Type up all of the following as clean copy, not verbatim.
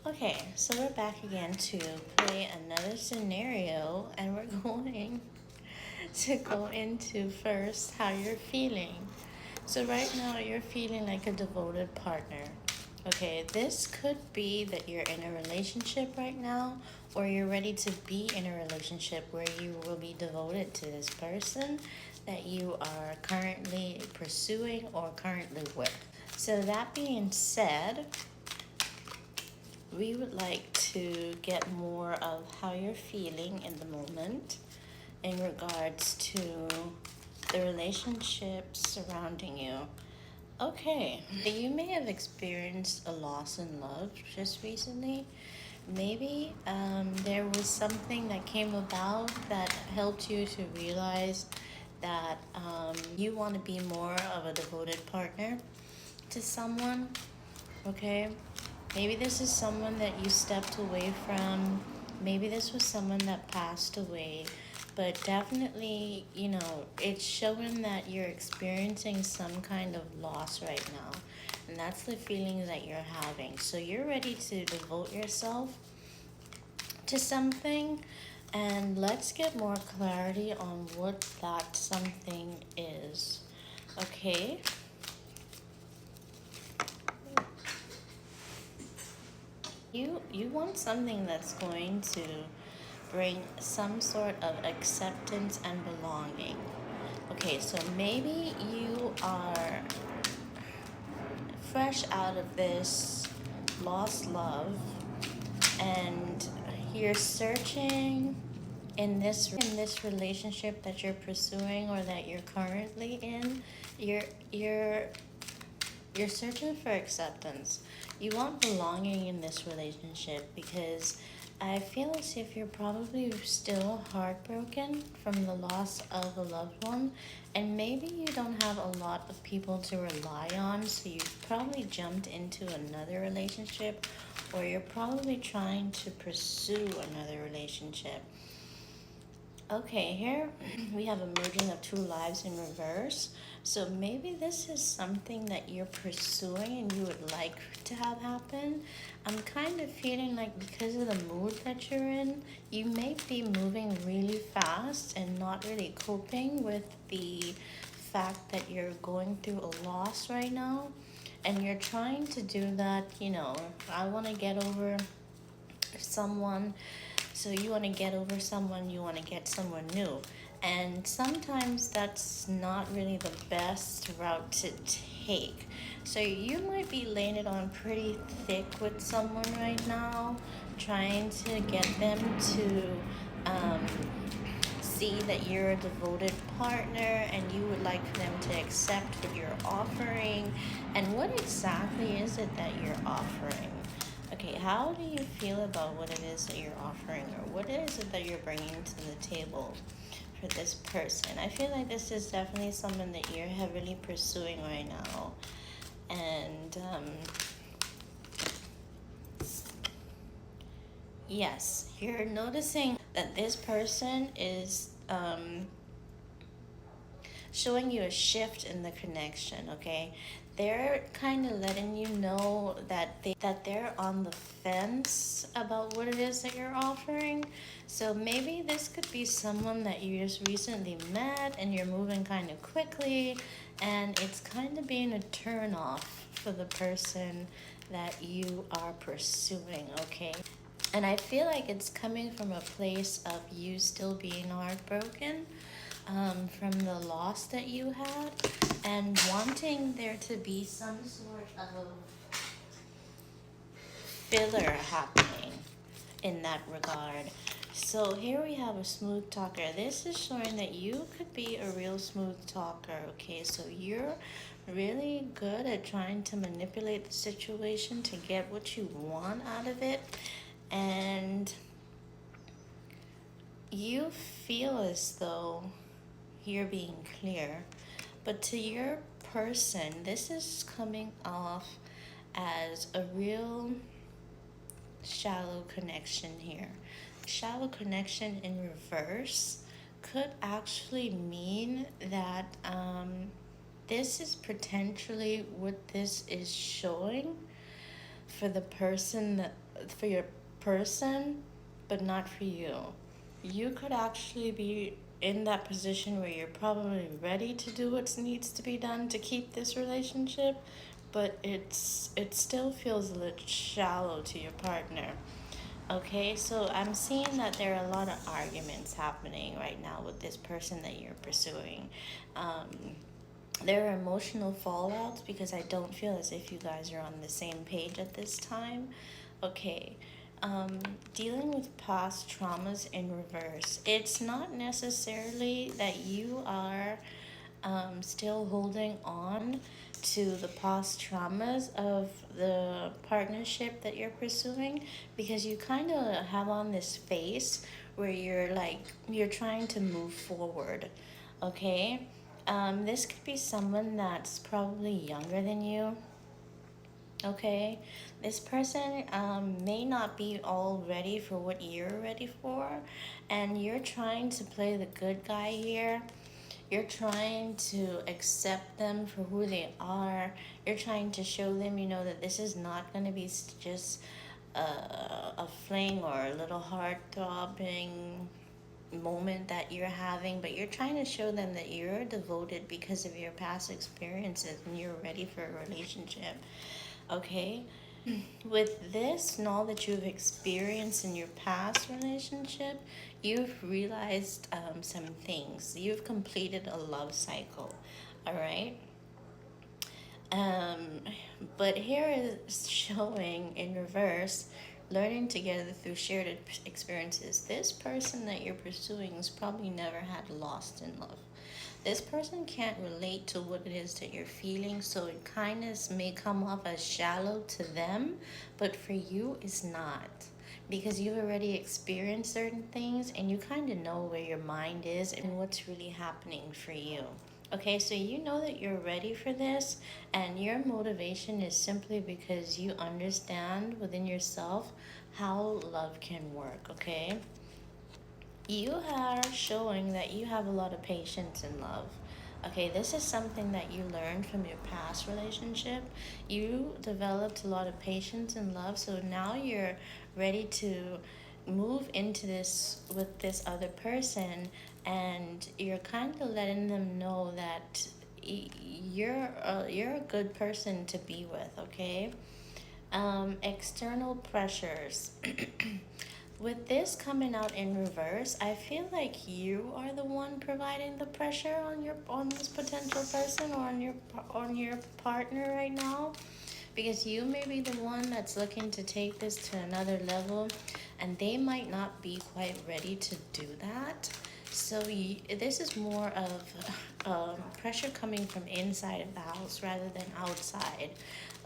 Okay, so we're back again to play another scenario, and we're going to go into first how you're feeling. So, right now, you're feeling like a devoted partner. Okay, this could be that you're in a relationship right now, or you're ready to be in a relationship where you will be devoted to this person that you are currently pursuing or currently with. So, that being said, we would like to get more of how you're feeling in the moment in regards to the relationships surrounding you. Okay, you may have experienced a loss in love just recently. Maybe there was something that came about that helped you to realize that you want to be more of a devoted partner to someone. Okay, maybe this is someone that you stepped away from. Maybe this was someone that passed away. But definitely, it's showing that you're experiencing some kind of loss right now. And that's the feeling that you're having. So you're ready to devote yourself to something. And let's get more clarity on what that something is. Okay? You want something that's going to bring some sort of acceptance and belonging. Okay, so maybe you are fresh out of this lost love and you're searching in this relationship that you're pursuing or that you're currently in. You're you're you're searching for acceptance. You want belonging in this relationship because I feel as if you're probably still heartbroken from the loss of a loved one, and maybe you don't have a lot of people to rely on, so you probably jumped into another relationship, or you're probably trying to pursue another relationship. Okay, here we have a merging of two lives in reverse. So maybe this is something that you're pursuing and you would like to have happen. I'm kind of feeling like because of the mood that you're in, you may be moving really fast and not really coping with the fact that you're going through a loss right now. And you're trying to do that, I want to get over someone. So you want to get over someone, you want to get someone new. And sometimes that's not really the best route to take. So you might be laying it on pretty thick with someone right now, trying to get them to um, see that you're a devoted partner and you would like for them to accept what you're offering. And what exactly is it that you're offering? Okay, how do you feel about what it is that you're offering, or what is it that you're bringing to the table for this person? I feel like this is definitely someone that you're heavily pursuing right now. And yes, you're noticing that this person is showing you a shift in the connection. Okay, they're kind of letting you know that they're on the fence about what it is that you're offering. So maybe this could be someone that you just recently met and you're moving kind of quickly, and it's kind of being a turn off for the person that you are pursuing. Okay, and I feel like it's coming from a place of you still being heartbroken from the loss that you had, and wanting there to be some sort of filler happening in that regard. So here we have a smooth talker. This is showing that you could be a real smooth talker. Okay, so you're really good at trying to manipulate the situation to get what you want out of it, and you feel as though you're being clear. But to your person, this is coming off as a real shallow connection here. Shallow connection in reverse could actually mean that this is potentially what this is showing for the person that for your person, but not for you. You could actually be in that position where you're probably ready to do what needs to be done to keep this relationship, but it still feels a little shallow to your partner. Okay, so I'm seeing that there are a lot of arguments happening right now with this person that you're pursuing. Um, there are emotional fallouts because I don't feel as if you guys are on the same page at this time. Okay, um, dealing with past traumas in reverse. It's not necessarily that you are still holding on to the past traumas of the partnership that you're pursuing, because you kind of have on this face where you're like, you're trying to move forward. Okay, this could be someone that's probably younger than you. Okay, this person may not be all ready for what you're ready for, and you're trying to play the good guy here. You're trying to accept them for who they are. You're trying to show them, that this is not going to be just a fling or a little heart throbbing moment that you're having, but you're trying to show them that you're devoted because of your past experiences and you're ready for a relationship. Okay? With this and all that you've experienced in your past relationship, you've realized some things. You've completed a love cycle. All right? Um, but here is showing in reverse, learning together through shared experiences. This person that you're pursuing has probably never had lost in love. This person can't relate to what it is that you're feeling, so it kindness may come off as shallow to them, but for you, it's not. Because you've already experienced certain things and you kind of know where your mind is and what's really happening for you. Okay, so you know that you're ready for this, and your motivation is simply because you understand within yourself how love can work, okay? You are showing that you have a lot of patience in love. Okay, this is something that you learned from your past relationship. You developed a lot of patience in love, so now you're ready to move into this with this other person, and you're kind of letting them know that you're a good person to be with. Okay, external pressures. With this coming out in reverse, I feel like you are the one providing the pressure on this potential person or on your partner right now, because you may be the one that's looking to take this to another level, and they might not be quite ready to do that. So this is more of pressure coming from inside of the house rather than outside.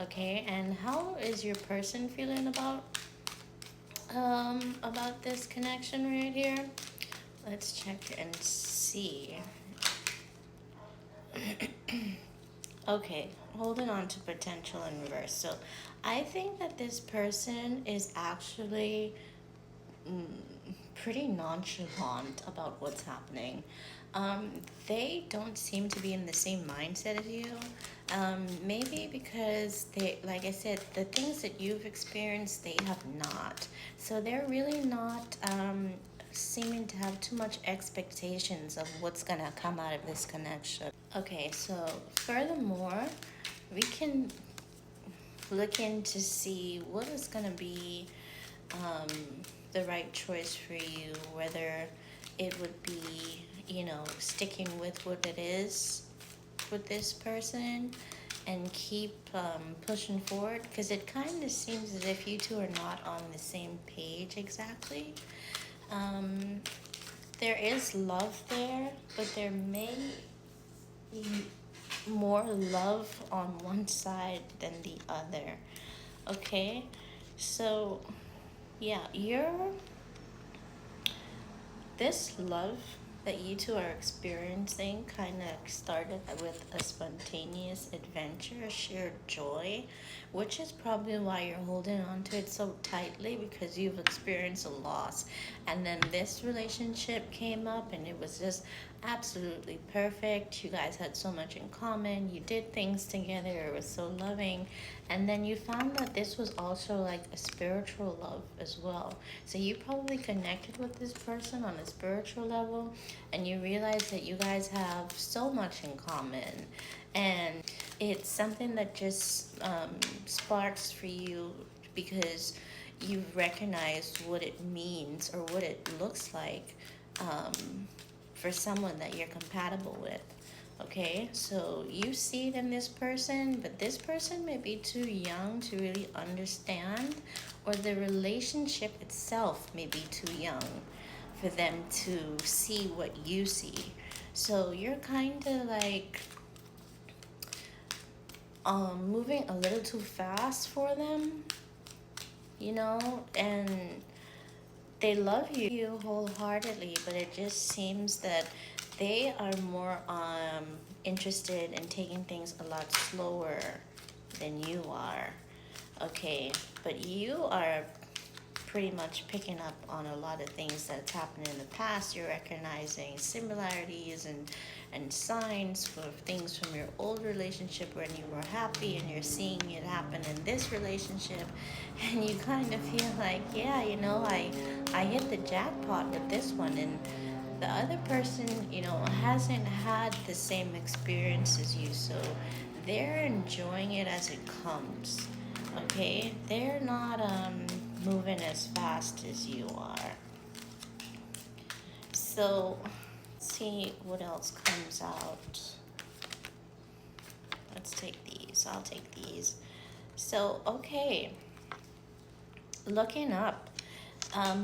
Okay, and how is your person feeling about this connection right here? Let's check and see. Okay, holding on to potential in reverse. So I think that this person is actually mm, pretty nonchalant about what's happening. Um, they don't seem to be in the same mindset as you. Maybe because they, like I said, the things that you've experienced, they have not. So they're really not seeming to have too much expectations of what's gonna come out of this connection. Okay, so furthermore, we can look in to see what is gonna be um, the right choice for you, whether it would be, sticking with what it is with this person and keep pushing forward, because it kind of seems as if you two are not on the same page exactly. Um, there is love there, but there may be more love on one side than the other. Okay, so yeah, this love that you two are experiencing kind of started with a spontaneous adventure, a shared joy, which is probably why you're holding on to it so tightly because you've experienced a loss. And then this relationship came up and it was just absolutely perfect. You guys had so much in common. You did things together. It was so loving. And then you found that this was also like a spiritual love as well. So you probably connected with this person on a spiritual level and you realize that you guys have so much in common. And it's something that just sparks for you because you recognize what it means or what it looks like um, for someone that you're compatible with. Okay, so you see it in this person, but this person may be too young to really understand, or the relationship itself may be too young for them to see what you see. So you're kind of like moving a little too fast for them, you know, and they love you wholeheartedly, but it just seems that they are more interested in taking things a lot slower than you are. Okay, but you are pretty much picking up on a lot of things that's happened in the past. You're recognizing similarities and signs for things from your old relationship when you were happy, and you're seeing it happen in this relationship, and you kind of feel like, yeah, you know, I hit the jackpot with this one, and the other person, you know, hasn't had the same experience as you, so they're enjoying it as it comes. Okay, they're not moving as fast as you are. So, let's see what else comes out. Let's take these. I'll take these. So, okay, looking up,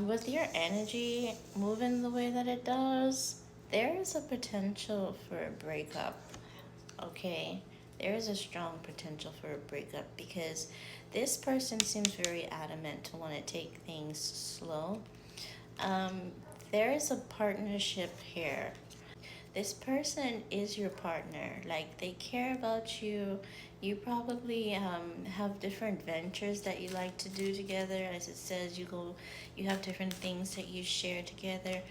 with your energy moving the way that it does, there is a potential for a breakup. Okay, there is a strong potential for a breakup because this person seems very adamant to want to take things slow. Um, there is a partnership here. This person is your partner. Like, they care about you. You probably have different ventures that you like to do together. As it says, you have different things that you share together.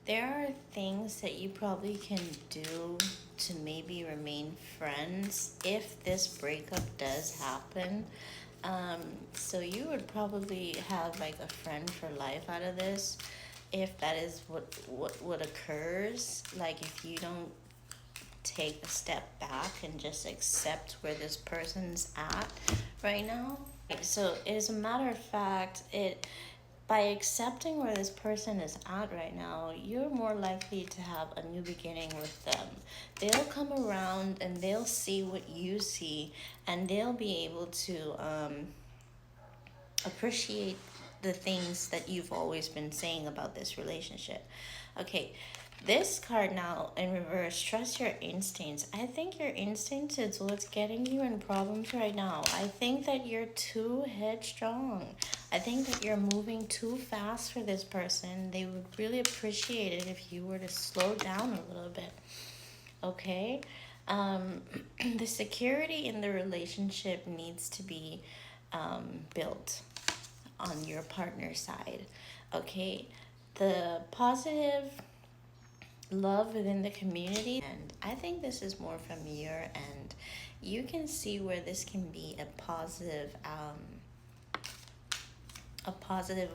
There are things that you probably can do to maybe remain friends if this breakup does happen. Um, so you would probably have like a friend for life out of this if that is what occurs. Like, if you don't take a step back and just accept where this person's at right now. So, as a matter of fact, it by accepting where this person is at right now, you're more likely to have a new beginning with them. They'll come around and they'll see what you see, and they'll be able to appreciate the things that you've always been saying about this relationship. Okay, this card now in reverse, trust your instincts. I think your instincts is what's getting you in problems right now. I think that you're too headstrong. I think that you're moving too fast for this person. They would really appreciate it if you were to slow down a little bit. Okay? Um, the security in the relationship needs to be built on your partner side. Okay? The positive love within the community, and I think this is more from your end. You can see where this can be a positive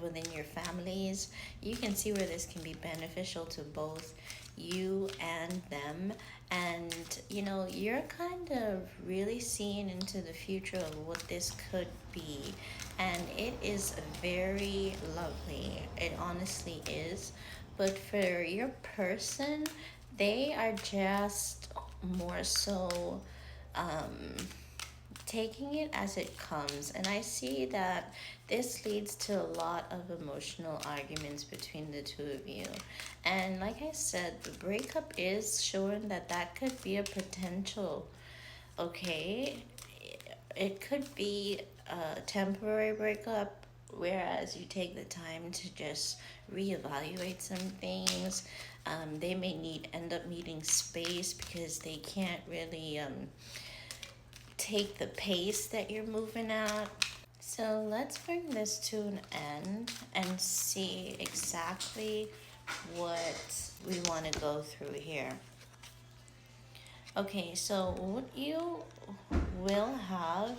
within your families. You can see where this can be beneficial to both you and them. And you know, you're kind of really seeing into the future of what this could be. And it is very lovely. It honestly is. But for your person, they are just more so um, taking it as it comes. And I see that this leads to a lot of emotional arguments between the two of you. And like I said, the breakup is showing that that could be a potential. Okay, it could be a temporary breakup. whereas you take the time to just reevaluate some things. They may end up needing space because they can't really take the pace that you're moving at. So let's bring this to an end and see exactly what we want to go through here. Okay, so what you will have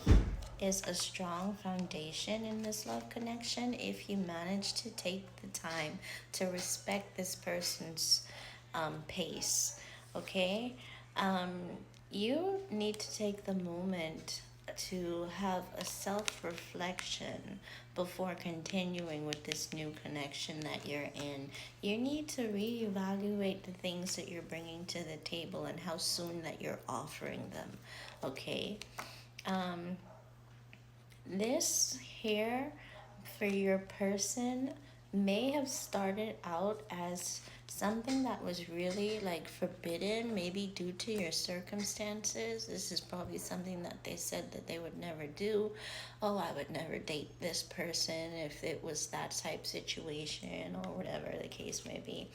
is a strong foundation in this love connection if you manage to take the time to respect this person's pace. Okay, um, you need to take the moment to have a self reflection before continuing with this new connection that you're in. You need to reevaluate the things that you're bringing to the table and how soon that you're offering them. Okay, um, this here for your person may have started out as something that was really like forbidden, maybe due to your circumstances. This is probably something that they said that they would never do. Oh, I would never date this person if it was that type situation or whatever the case may be.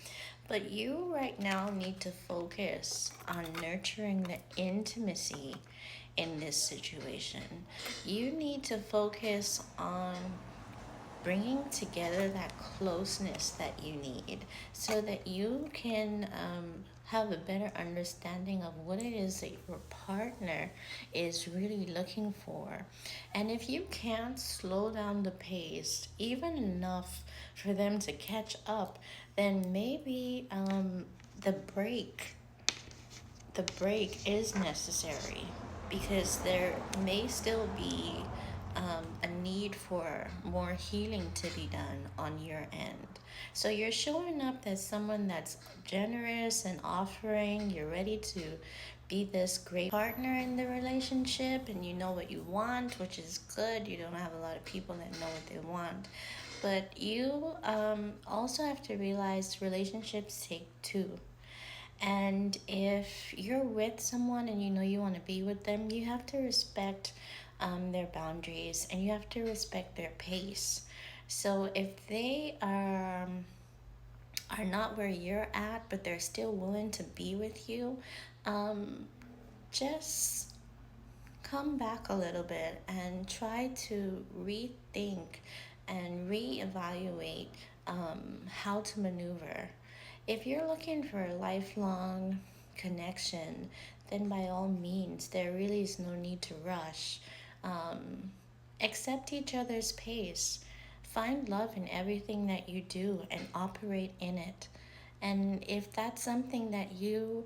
But you right now need to focus on nurturing the intimacy in this situation. You need to focus on bringing together that closeness that you need so that you can have a better understanding of what it is that your partner is really looking for. And if you can't slow down the pace even enough for them to catch up, then maybe the break the break is necessary because there may still be a need for more healing to be done on your end. So you're showing up as someone that's generous and offering. You're ready to be this great partner in the relationship, and you know what you want, which is good. You don't have a lot of people that know what they want. But you also have to realize relationships take two. And if you're with someone and you know you want to be with them, you have to respect their boundaries and you have to respect their pace. So if they are not where you're at, but they're still willing to be with you, um, just come back a little bit and try to rethink and reevaluate how to maneuver. If you're looking for a lifelong connection, then by all means, there really is no need to rush. Um, Accept each other's pace. Find love in everything that you do and operate in it. And if that's something that you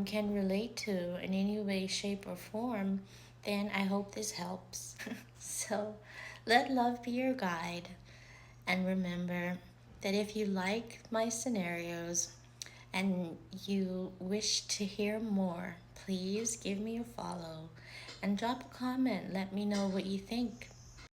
can relate to in any way, shape, or form, then I hope this helps. So let love be your guide. And remember that if you like my scenarios and you wish to hear more, please give me a follow and drop a comment. Let me know what you think.